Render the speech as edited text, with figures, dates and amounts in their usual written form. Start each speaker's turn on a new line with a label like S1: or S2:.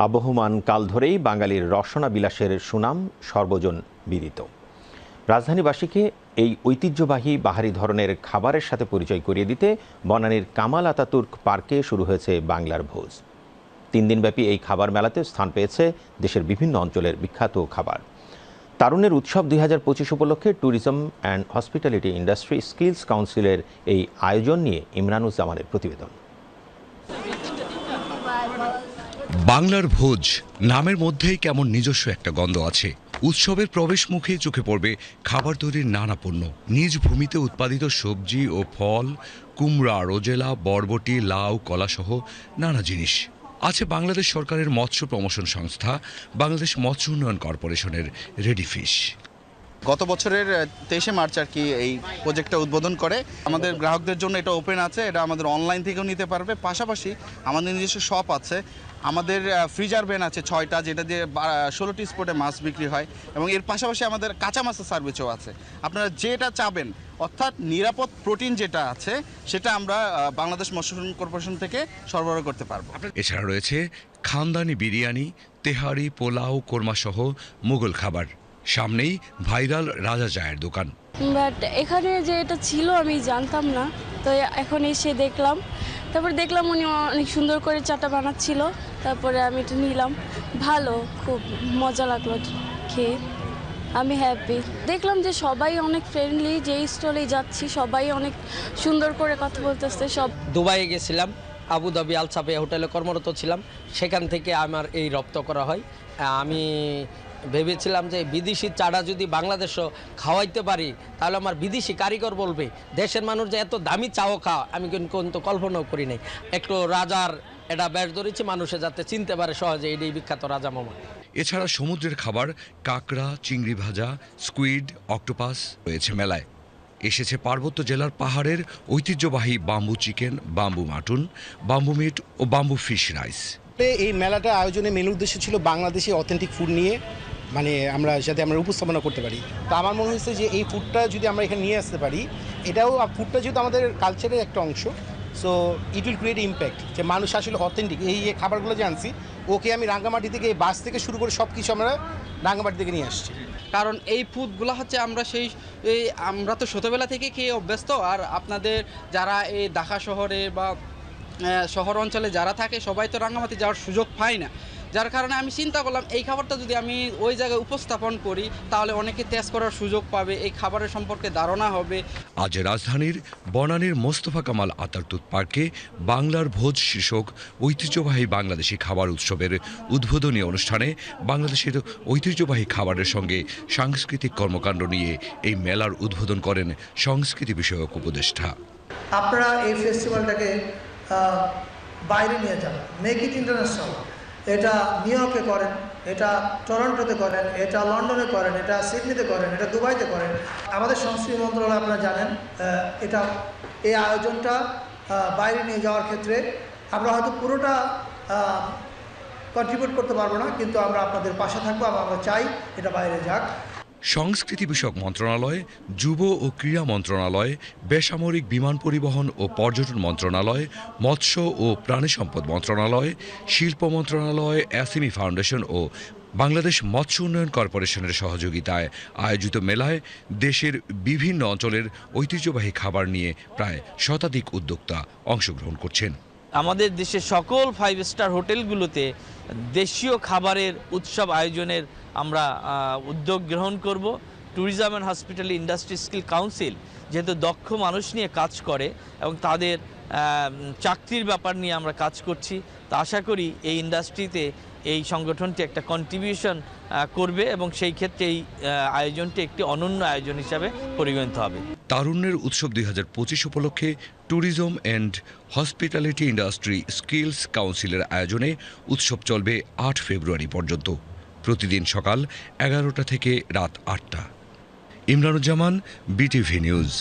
S1: আবহমান কাল ধরেই বাঙালির রসনা বিলাসের সুনাম সর্বজন বিদিত। রাজধানীবাসীকে এই ঐতিহ্যবাহী বাহারি ধরনের খাবারের সাথে পরিচয় করিয়ে দিতে বনানীর কামাল আতাতুর্ক পার্কে শুরু হয়েছে বাংলার ভোজ। 3 দিনব্যাপী এই খাবার মেলাতে স্থান পেয়েছে দেশের বিভিন্ন অঞ্চলের বিখ্যাত খাবার। তারুণ্যের উৎসব 2025 উপলক্ষে tourism and hospitality industry skills কাউন্সিলের এই আয়োজন নিয়ে ইমরানুজ্জামানের প্রতিবেদন।
S2: বাংলার ভোজ নামের মধ্যেই কেমন নিজস্ব একটা গন্ধ আছে। উৎসবের প্রবেশ মুখে চোখে পড়বে খাবার তৈরির নানা পণ্য, নিজ ভূমিতে উৎপাদিত সবজি ও ফল, কুমড়া, রোজেলা, বরবটি, লাউ, কলাসহ নানা জিনিস। আছে বাংলাদেশ সরকারের মৎস্য প্রমোশন সংস্থা বাংলাদেশ মৎস্য উন্নয়ন কর্পোরেশনের রেডি ফিশ।
S3: গত বছরের 23শে মার্চ আর কি এই প্রজেক্টটা উদ্বোধন করে। আমাদের গ্রাহকদের জন্য এটা ওপেন আছে, এটা আমাদের অনলাইন থেকেও নিতে পারবে। পাশাপাশি আমাদের নিজস্ব শপ আছে, আমাদের ফ্রিজার ভ্যান আছে 6টা, যেটা দিয়ে 16টি স্পটে মাছ বিক্রি হয়, এবং এর পাশাপাশি আমাদের কাঁচা মাছের সার্ভিসও আছে। আপনারা যেটা চাবেন, অর্থাৎ নিরাপদ প্রোটিন যেটা আছে, সেটা আমরা বাংলাদেশ মৎস্য কর্পোরেশন থেকে সরবরাহ করতে পারবো।
S2: এছাড়া রয়েছে খানদানি বিরিয়ানি, তেহারি, পোলাও, কোরমা সহ মুঘল খাবার। সামনেই ভাইরাল রাজা চায়ের দোকান।
S4: বাট এখানে যে এটা ছিল আমি জানতাম না, তো এখন এসে দেখলাম। তারপর দেখলাম উনি অনেক সুন্দর করে চাটা বানাচ্ছিল, তারপরে আমি এটা নিলাম। ভালো, খুব মজা লাগলো খেয়ে, আমি হ্যাপি। দেখলাম যে সবাই অনেক ফ্রেন্ডলি, যেই স্টলে যাচ্ছি সবাই অনেক সুন্দর করে কথা বলতেছে। সব
S5: দুবাইয়ে গেছিলাম, আবুধাবি আল সাফিয়া হোটেলে কর্মরত ছিলাম, সেখান থেকে আমার এই রপ্ত করা হয়। আমি ভেবেছিলাম যে বিদেশি চাটা যদি বাংলাদেশও খাওয়াইতে পারি, তাহলে আমার বিদেশি কারিগর বলবে দেশের মানুষ যে এত দামি চাও খাওয়া, আমি কিন্তু কল্পনাও করি নাই। একটু রাজার এটা বেশ ধরেছি, মানুষে যাতে চিনতে পারে সহজে এই বিখ্যাত রাজা মামা।
S2: এছাড়া সমুদ্রের খাবার কাঁকড়া, চিংড়ি ভাজা, স্কুইড, অক্টোপাস রয়েছে মেলায়। এসেছে পার্বত্য জেলার পাহাড়ের ঐতিহ্যবাহী bamboo chicken, bamboo mutton, bamboo meat ও বাম্বু ফিশ রাইস।
S6: এই মেলাটা আয়োজনের মেন উদ্দেশ্য ছিল বাংলাদেশি অথেন্টিক ফুড নিয়ে যাতে আমরা উপস্থাপনা করতে পারি। তো আমার মনে হয়েছে যে এই ফুডটা যদি আমরা এখানে নিয়ে আসতে পারি, ফুডটা যেহেতু আমাদের কালচারের একটা অংশ, so it will create impact, যে মানুষ আসলে অথেন্টিক এই খাবারগুলো যে আনছি, ওকে আমি রাঙ্গামাটি থেকে এই বাস থেকে শুরু করে সব কিছু আমরা রাঙ্গামাটি থেকে নিয়ে আসছি।
S7: কারণ এই ফুডগুলো হচ্ছে আমরা তো ছোটোবেলা থেকে খেয়ে অভ্যস্ত। আর আপনাদের যারা এই ঢাকা শহরে বা শহর অঞ্চলে যারা থাকে, সবাই তো রাঙ্গামাটি যাওয়ার সুযোগ পায় না। যার কারণে আমি চিন্তা করলাম এই খাবারটা যদি আমি ওই জায়গায় উপস্থাপন করি, তাহলে অনেকে টেস্ট করার সুযোগ পাবে, এই খাবারের সম্পর্কে ধারণা হবে।
S2: আজ রাজধানীর বনানীর মোস্তফা কামাল আতাতুর্ক পার্কে বাংলার ভোজ শীর্ষক ঐতিহ্যবাহী বাংলাদেশি খাবার উৎসবের উদ্বোধনী অনুষ্ঠানে বাংলাদেশের ঐতিহ্যবাহী খাবারের সঙ্গে সাংস্কৃতিক কর্মকাণ্ড নিয়ে এই মেলার উদ্বোধন করেন সংস্কৃতি বিষয়ক উপদেষ্টা।
S8: আপনারা এই ফেস্টিভ্যালটাকে বাইরে নিয়ে যান, মেক ইট ইন্টারন্যাশনাল। এটা নিউ ইয়র্কে করেন, এটা টরন্টোতে করেন, এটা লন্ডনে করেন, এটা সিডনিতে করেন, এটা দুবাইতে করেন। আমাদের সংস্কৃতি মন্ত্রণালয় আপনারা জানেন, এই আয়োজনটা বাইরে নিয়ে যাওয়ার ক্ষেত্রে আমরা হয়তো পুরোটা কন্ট্রিবিউট করতে পারবো না, কিন্তু আমরা আপনাদের পাশে থাকবো। আমরা চাই এটা বাইরে যাক।
S2: সংস্কৃতি বিষয়ক মন্ত্রণালয়, যুব ও ক্রীড়া মন্ত্রণালয়, বেসামরিক বিমান পরিবহন ও পর্যটন মন্ত্রণালয়, মৎস্য ও প্রাণী সম্পদ মন্ত্রণালয়, শিল্প মন্ত্রণালয়, এসএমই ফাউন্ডেশন ও বাংলাদেশ মৎস্য উন্নয়ন কর্পোরেশনের সহযোগিতায় আয়োজিত মেলায় দেশের বিভিন্ন অঞ্চলের ঐতিহ্যবাহী খাবার নিয়ে প্রায় শতাধিক উদ্যোক্তা অংশগ্রহণ করছেন।
S9: আমাদের দেশের সকল 5 স্টার হোটেলগুলোতে দেশীয় খাবারের উৎসব আয়োজনের আমরা উদ্যোগ গ্রহণ করব। Tourism and hospitality industry skill council যেহেতু দক্ষ মানুষ নিয়ে কাজ করে এবং তাদের চাকরির ব্যাপার নিয়ে আমরা কাজ করছি, তা আশা করি এই ইন্ডাস্ট্রিতে এই সংগঠনটি একটা কন্ট্রিবিউশন করবে এবং সেই ক্ষেত্রে এই আয়োজনটি একটি অনন্য আয়োজন হিসাবে পরিগণিত হবে।
S2: তারুণ্যের উৎসব 2025 উপলক্ষে tourism and hospitality industry skills কাউন্সিলের আয়োজনে উৎসব চলবে 8 ফেব্রুয়ারি পর্যন্ত, প্রতিদিন সকাল 11টা থেকে রাত 8টা। Imranuzzaman, BTV news.